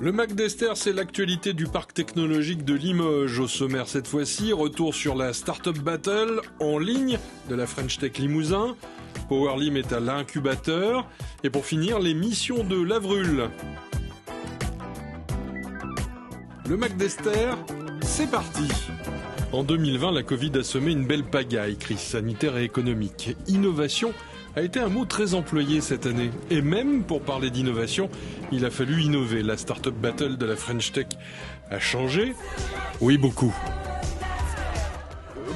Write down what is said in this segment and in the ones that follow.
Le Mac d'Ester, c'est l'actualité du parc technologique de Limoges. Au sommaire cette fois-ci, retour sur la Startup Battle en ligne de la French Tech Limousin. Powerlim est à l'incubateur. Et pour finir, les missions de Lavrul. Le Mac d'Ester, c'est parti. En 2020, la Covid a semé une belle pagaille, crise sanitaire et économique. Innovation a été un mot très employé cette année. Et même pour parler d'innovation, il a fallu innover. La Startup Battle de la French Tech a changé. Oui, beaucoup.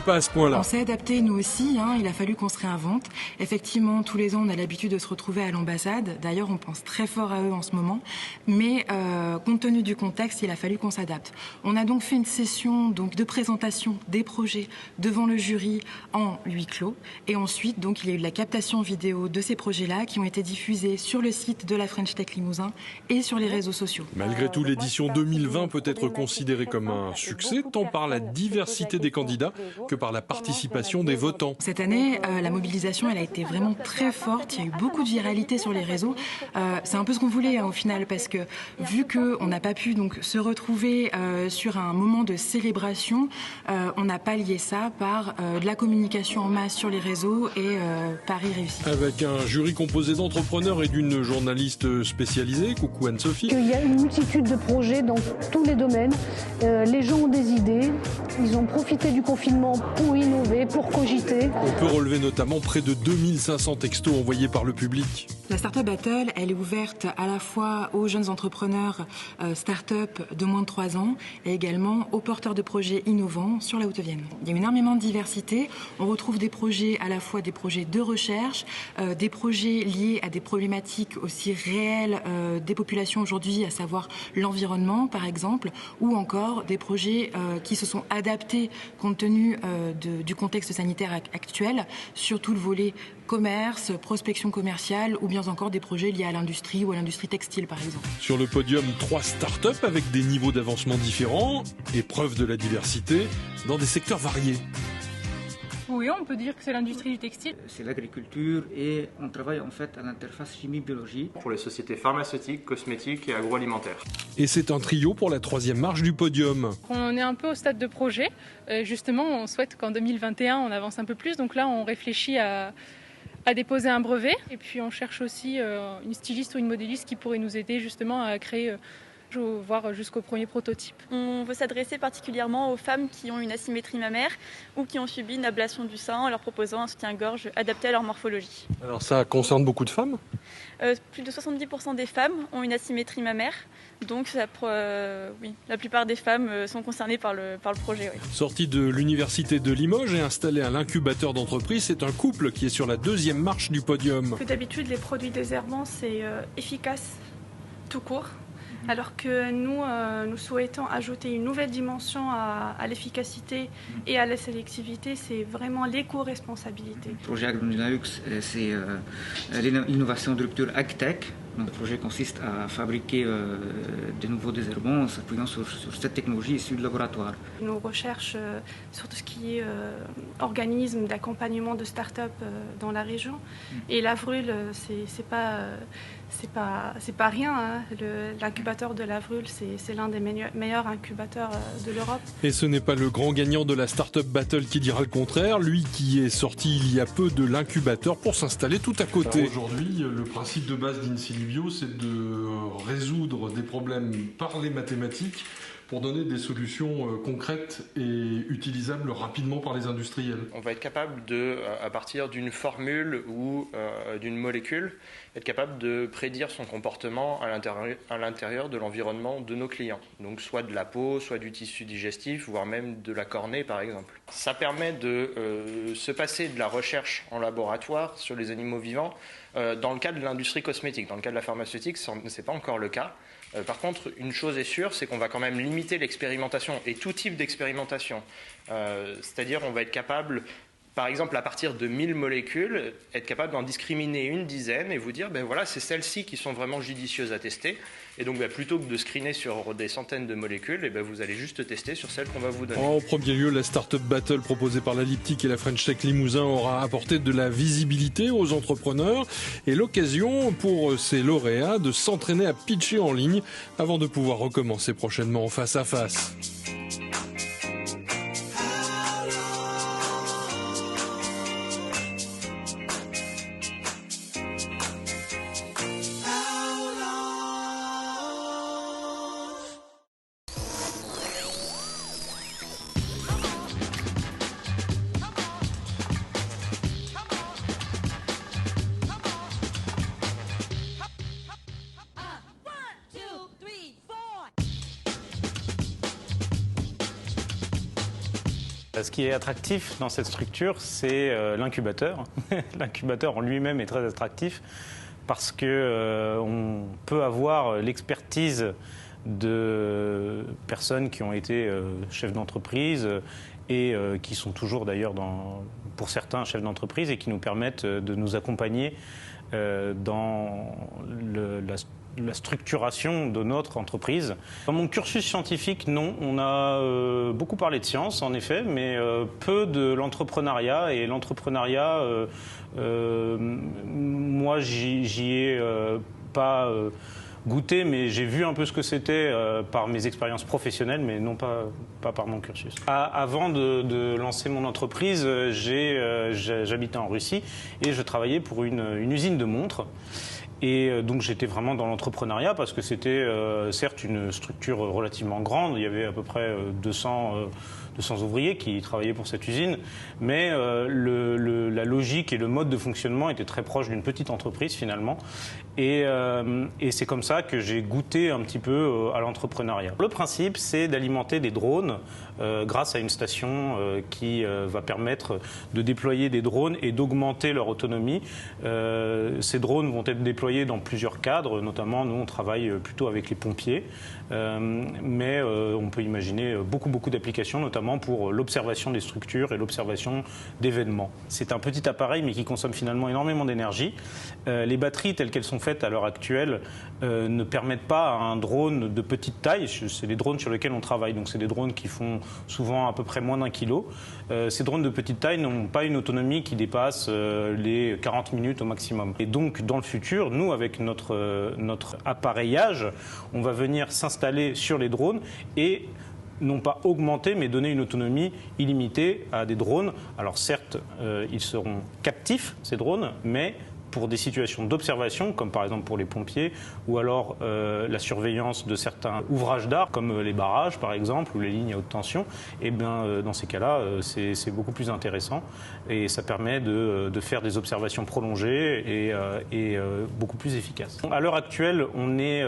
Pas à ce point-là. On s'est adapté nous aussi, il a fallu qu'on se réinvente. Effectivement, tous les ans, on a l'habitude de se retrouver à l'ambassade. D'ailleurs, on pense très fort à eux en ce moment. Mais compte tenu du contexte, il a fallu qu'on s'adapte. On a donc fait une session de présentation des projets devant le jury en huis clos. Et ensuite, donc, il y a eu de la captation vidéo de ces projets-là qui ont été diffusés sur le site de la French Tech Limousin et sur les réseaux sociaux. Malgré tout, l'édition 2020 peut être considérée comme un succès, tant par la diversité des candidats que par la participation des votants. Cette année, la mobilisation, elle a été vraiment très forte. Il y a eu beaucoup de viralité sur les réseaux. C'est un peu ce qu'on voulait au final, parce que vu qu'on n'a pas pu donc se retrouver sur un moment de célébration, on a pallié ça par de la communication en masse sur les réseaux et Paris réussi. Avec un jury composé d'entrepreneurs et d'une journaliste spécialisée, coucou Anne-Sophie. Il y a une multitude de projets dans tous les domaines. Les gens ont des idées. Ils ont profité du confinement pour innover, pour cogiter. On peut relever notamment près de 2500 textos envoyés par le public. La Startup Battle, elle est ouverte à la fois aux jeunes entrepreneurs start-up de moins de 3 ans et également aux porteurs de projets innovants sur la Haute-Vienne. Il y a énormément de diversité. On retrouve des projets, à la fois des projets de recherche, des projets liés à des problématiques aussi réelles des populations aujourd'hui, à savoir l'environnement par exemple, ou encore des projets qui se sont adaptés compte tenu du contexte sanitaire actuel, surtout le volet commerce, prospection commerciale ou bien encore des projets liés à l'industrie ou à l'industrie textile par exemple. Sur le podium, 3 startups avec des niveaux d'avancement différents, épreuve de la diversité, dans des secteurs variés. Oui, on peut dire que c'est l'industrie du textile. C'est l'agriculture et on travaille en fait à l'interface chimie-biologie. Pour les sociétés pharmaceutiques, cosmétiques et agroalimentaires. Et c'est un trio pour la 3e marche du podium. On est un peu au stade de projet. Justement, on souhaite qu'en 2021, on avance un peu plus. Donc là, on réfléchit à déposer un brevet. Et puis on cherche aussi une styliste ou une modéliste qui pourrait nous aider justement à créer, voire jusqu'au premier prototype. On veut s'adresser particulièrement aux femmes qui ont une asymétrie mammaire ou qui ont subi une ablation du sein en leur proposant un soutien-gorge adapté à leur morphologie. Alors ça concerne beaucoup de femmes ? Plus de 70% des femmes ont une asymétrie mammaire, donc oui, la plupart des femmes sont concernées par le projet. Oui. Sorti de l'université de Limoges et installé à l'incubateur d'entreprise, c'est un couple qui est sur la 2e marche du podium. D'habitude, les produits désherbants, c'est efficace tout court. Alors que nous souhaitons ajouter une nouvelle dimension à l'efficacité et à la sélectivité, c'est vraiment l'éco-responsabilité. Le projet AgroNux, c'est l'innovation de rupture AgTech. Notre projet consiste à fabriquer de nouveaux désherbants en s'appuyant sur cette technologie issue de laboratoire. Nos recherches sur tout ce qui est organisme d'accompagnement de start-up dans la région. Et Lavrul, c'est pas rien. L'incubateur de Lavrul, c'est l'un des meilleurs incubateurs de l'Europe. Et ce n'est pas le grand gagnant de la Startup Battle qui dira le contraire, lui qui est sorti il y a peu de l'incubateur pour s'installer tout à côté. Alors aujourd'hui, le principe de base d'Insilibio, c'est de résoudre des problèmes par les mathématiques pour donner des solutions concrètes et utilisables rapidement par les industriels. On va être capable de, à partir d'une formule ou d'une molécule, être capable de prédire son comportement à l'intérieur de l'environnement de nos clients. Donc soit de la peau, soit du tissu digestif, voire même de la cornée par exemple. Ça permet de se passer de la recherche en laboratoire sur les animaux vivants dans le cas de l'industrie cosmétique. Dans le cas de la pharmaceutique, ce n'est pas encore le cas. Par contre, une chose est sûre, c'est qu'on va quand même limiter l'expérimentation et tout type d'expérimentation. C'est-à-dire on va être capable par exemple, à partir de 1000 molécules, être capable d'en discriminer une dizaine et vous dire, ben voilà, c'est celles-ci qui sont vraiment judicieuses à tester. Et donc, plutôt que de screener sur des centaines de molécules, et vous allez juste tester sur celles qu'on va vous donner. En premier lieu, la Startup Battle proposée par la Liptic et la French Tech Limousin aura apporté de la visibilité aux entrepreneurs et l'occasion pour ces lauréats de s'entraîner à pitcher en ligne avant de pouvoir recommencer prochainement en face à face. Ce qui est attractif dans cette structure, c'est l'incubateur. L'incubateur en lui-même est très attractif parce qu'on peut avoir l'expertise de personnes qui ont été chefs d'entreprise et qui sont toujours d'ailleurs, pour certains, chefs d'entreprise et qui nous permettent de nous accompagner dans la structuration de notre entreprise. Dans mon cursus scientifique, non, on a beaucoup parlé de science en effet, mais peu de l'entrepreneuriat. Et l'entrepreneuriat, moi j'y ai pas goûté, mais j'ai vu un peu ce que c'était par mes expériences professionnelles, mais non pas par mon cursus. Avant de lancer mon entreprise, j'habitais en Russie et je travaillais pour une usine de montres. Et donc j'étais vraiment dans l'entrepreneuriat parce que c'était certes une structure relativement grande, il y avait à peu près 200 ouvriers qui travaillaient pour cette usine, mais la logique et le mode de fonctionnement étaient très proches d'une petite entreprise finalement. Et c'est comme ça que j'ai goûté un petit peu à l'entrepreneuriat. Le principe, c'est d'alimenter des drones grâce à une station qui va permettre de déployer des drones et d'augmenter leur autonomie. Ces drones vont être déployés dans plusieurs cadres, notamment nous on travaille plutôt avec les pompiers, mais on peut imaginer beaucoup d'applications, notamment pour l'observation des structures et l'observation d'événements. C'est un petit appareil mais qui consomme finalement énormément d'énergie. Les batteries telles qu'elles sont faites à l'heure actuelle ne permettent pas à un drone de petite taille, c'est les drones sur lesquels on travaille, donc c'est des drones qui font souvent à peu près moins d'1 kilo. Ces drones de petite taille n'ont pas une autonomie qui dépasse les 40 minutes au maximum. Et donc dans le futur, nous avec notre appareillage, on va venir s'installer sur les drones et non pas augmenter, mais donner une autonomie illimitée à des drones. Alors certes, ils seront captifs, ces drones, mais pour des situations d'observation, comme par exemple pour les pompiers, ou alors la surveillance de certains ouvrages d'art, comme les barrages par exemple, ou les lignes à haute tension, et bien dans ces cas-là, c'est beaucoup plus intéressant et ça permet de faire des observations prolongées et beaucoup plus efficaces. À l'heure actuelle, on est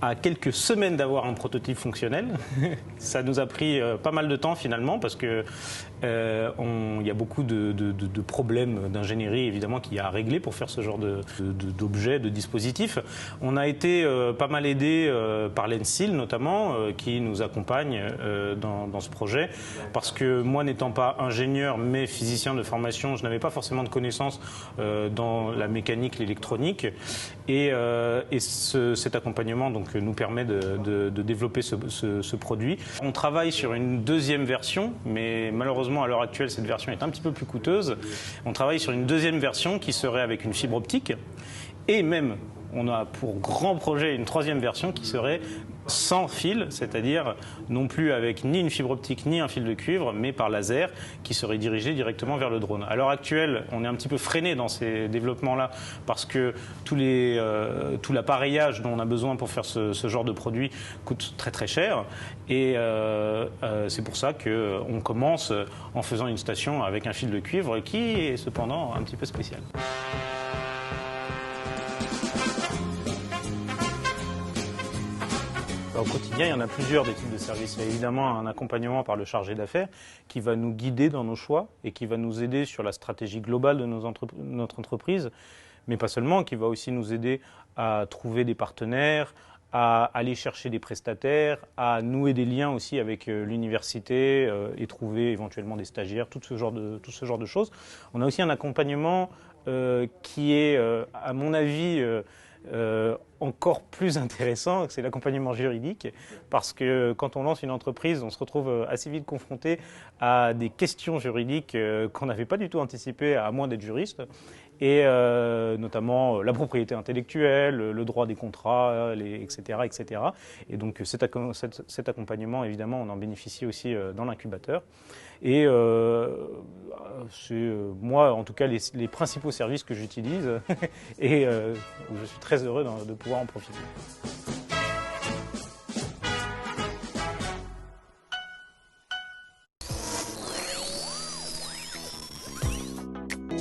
à quelques semaines d'avoir un prototype fonctionnel. Ça nous a pris pas mal de temps finalement parce que il y a beaucoup de problèmes d'ingénierie évidemment qu'il y a à régler pour faire ce genre d'objets, de dispositifs. On a été pas mal aidé par l'ENSIL notamment qui nous accompagne dans ce projet parce que moi n'étant pas ingénieur mais physicien de formation, je n'avais pas forcément de connaissances dans la mécanique, l'électronique et cet accompagnement donc nous permet de développer ce produit. On travaille sur une deuxième version, mais malheureusement à l'heure actuelle cette version est un petit peu plus coûteuse. On travaille sur une deuxième version qui serait avec une fibre optique et même on a pour grand projet une troisième version qui serait sans fil, c'est-à-dire non plus avec ni une fibre optique ni un fil de cuivre, mais par laser qui serait dirigé directement vers le drone. À l'heure actuelle, on est un petit peu freiné dans ces développements-là parce que tout l'appareillage dont on a besoin pour faire ce genre de produit coûte très très cher et c'est pour ça qu'on commence en faisant une station avec un fil de cuivre qui est cependant un petit peu spécial. Au quotidien, il y en a plusieurs des types de services. Il y a évidemment un accompagnement par le chargé d'affaires qui va nous guider dans nos choix et qui va nous aider sur la stratégie globale de notre entreprise, mais pas seulement, qui va aussi nous aider à trouver des partenaires, à aller chercher des prestataires, à nouer des liens aussi avec l'université et trouver éventuellement des stagiaires, tout ce genre de choses. On a aussi un accompagnement qui est, à mon avis, encore plus intéressant, c'est l'accompagnement juridique, parce que quand on lance une entreprise, on se retrouve assez vite confronté à des questions juridiques qu'on n'avait pas du tout anticipées, à moins d'être juriste, et notamment la propriété intellectuelle, le droit des contrats, etc., etc. Et donc cet accompagnement, évidemment, on en bénéficie aussi dans l'incubateur. Et c'est moi, en tout cas, les principaux services que j'utilise et où je suis très heureux de pouvoir en profiter.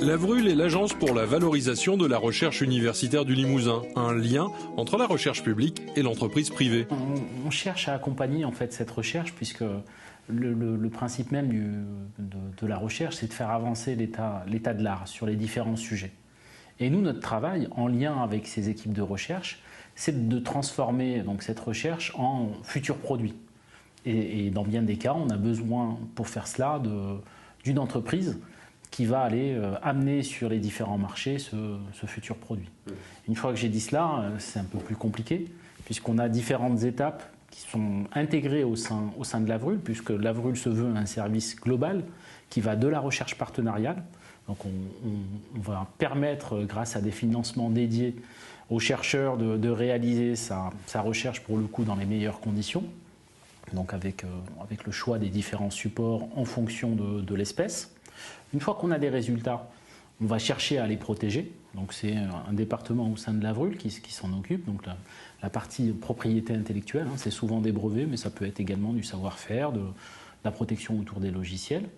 Lavrul est l'agence pour la valorisation de la recherche universitaire du Limousin, un lien entre la recherche publique et l'entreprise privée. On cherche à accompagner en fait cette recherche puisque le principe même de la recherche, c'est de faire avancer l'état de l'art sur les différents sujets. Et nous, notre travail, en lien avec ces équipes de recherche, c'est de transformer donc, cette recherche en futurs produits. Et dans bien des cas, on a besoin, pour faire cela, d'une entreprise qui va aller amener sur les différents marchés ce futur produit. Une fois que j'ai dit cela, c'est un peu plus compliqué, puisqu'on a différentes étapes qui sont intégrées au sein de Lavrul, puisque Lavrul se veut un service global qui va de la recherche partenariale. Donc on va permettre, grâce à des financements dédiés aux chercheurs, de réaliser sa recherche pour le coup dans les meilleures conditions, donc avec le choix des différents supports en fonction de l'espèce. Une fois qu'on a des résultats, on va chercher à les protéger. Donc c'est un département au sein de Lavrul qui s'en occupe. Donc la partie propriété intellectuelle, c'est souvent des brevets, mais ça peut être également du savoir-faire, de la protection autour des logiciels.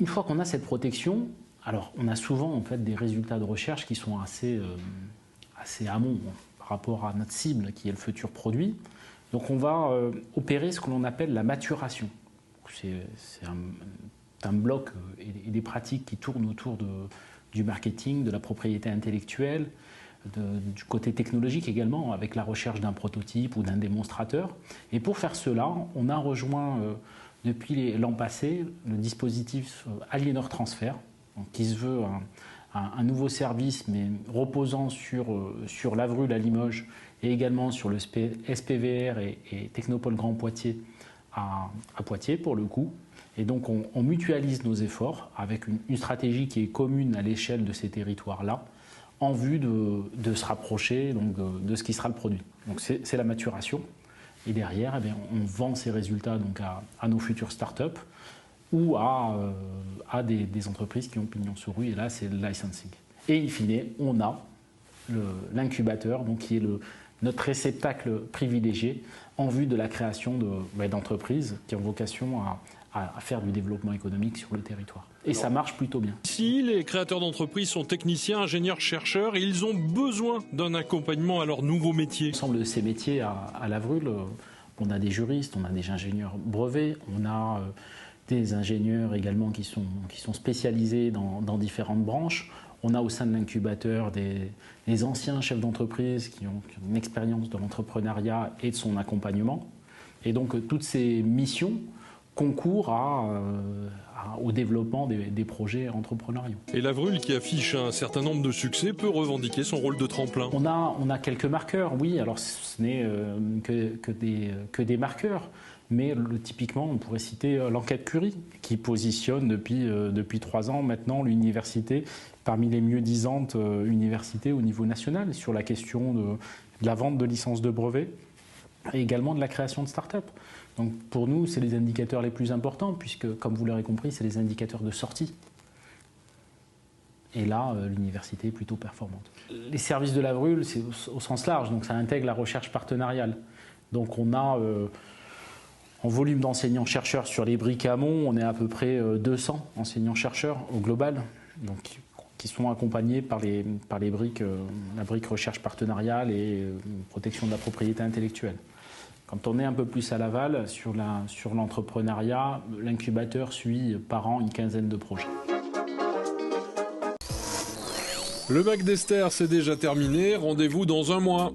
Une fois qu'on a cette protection, alors on a souvent en fait des résultats de recherche qui sont assez amont par rapport à notre cible qui est le futur produit. Donc on va opérer ce que l'on appelle la maturation. C'est un bloc et des pratiques qui tournent autour du marketing, de la propriété intellectuelle, du côté technologique également, avec la recherche d'un prototype ou d'un démonstrateur. Et pour faire cela, on a rejoint depuis l'an passé le dispositif Aliénor Transfer, qui se veut un nouveau service, mais reposant sur Lavrul à Limoges et également sur le SPVR et Technopole Grand Poitiers à Poitiers pour le coup. Et donc on mutualise nos efforts avec une stratégie qui est commune à l'échelle de ces territoires-là en vue de se rapprocher donc de ce qui sera le produit. Donc c'est la maturation. Et derrière, on vend ces résultats donc à nos futures startups ou à des entreprises qui ont pignon sur rue. Et là, c'est le licensing. Et in fine, on a l'incubateur, donc qui est notre réceptacle privilégié en vue de la création d'entreprises qui ont vocation à faire du développement économique sur le territoire. Et ça marche plutôt bien. Ici, les créateurs d'entreprises sont techniciens, ingénieurs, chercheurs et ils ont besoin d'un accompagnement à leur nouveau métier. L'ensemble de ces métiers à Lavrul, on a des juristes, on a des ingénieurs brevets, on a des ingénieurs également qui sont spécialisés dans différentes branches. On a au sein de l'incubateur des anciens chefs d'entreprise qui ont une expérience de l'entrepreneuriat et de son accompagnement. Et donc toutes ces missions concours au développement des projets entrepreneuriaux. Et Lavrul, qui affiche un certain nombre de succès, peut revendiquer son rôle de tremplin. On a quelques marqueurs, oui. Alors ce n'est que des marqueurs, mais typiquement on pourrait citer l'enquête Curie, qui positionne depuis 3 ans maintenant l'université parmi les mieux disantes universités au niveau national sur la question de la vente de licences de brevets et également de la création de start-up. Donc pour nous, c'est les indicateurs les plus importants, puisque, comme vous l'aurez compris, c'est les indicateurs de sortie. Et là, l'université est plutôt performante. Les services de Lavrul, c'est au sens large, donc ça intègre la recherche partenariale. Donc on a, en volume d'enseignants-chercheurs sur les briques amont, on est à peu près 200 enseignants-chercheurs au global, donc qui sont accompagnés par les briques, la brique recherche partenariale et protection de la propriété intellectuelle. Quand on est un peu plus à l'aval, sur l'entrepreneuriat, l'incubateur suit par an une quinzaine de projets. Le bac d'Esther, c'est déjà terminé. Rendez-vous dans 1 mois.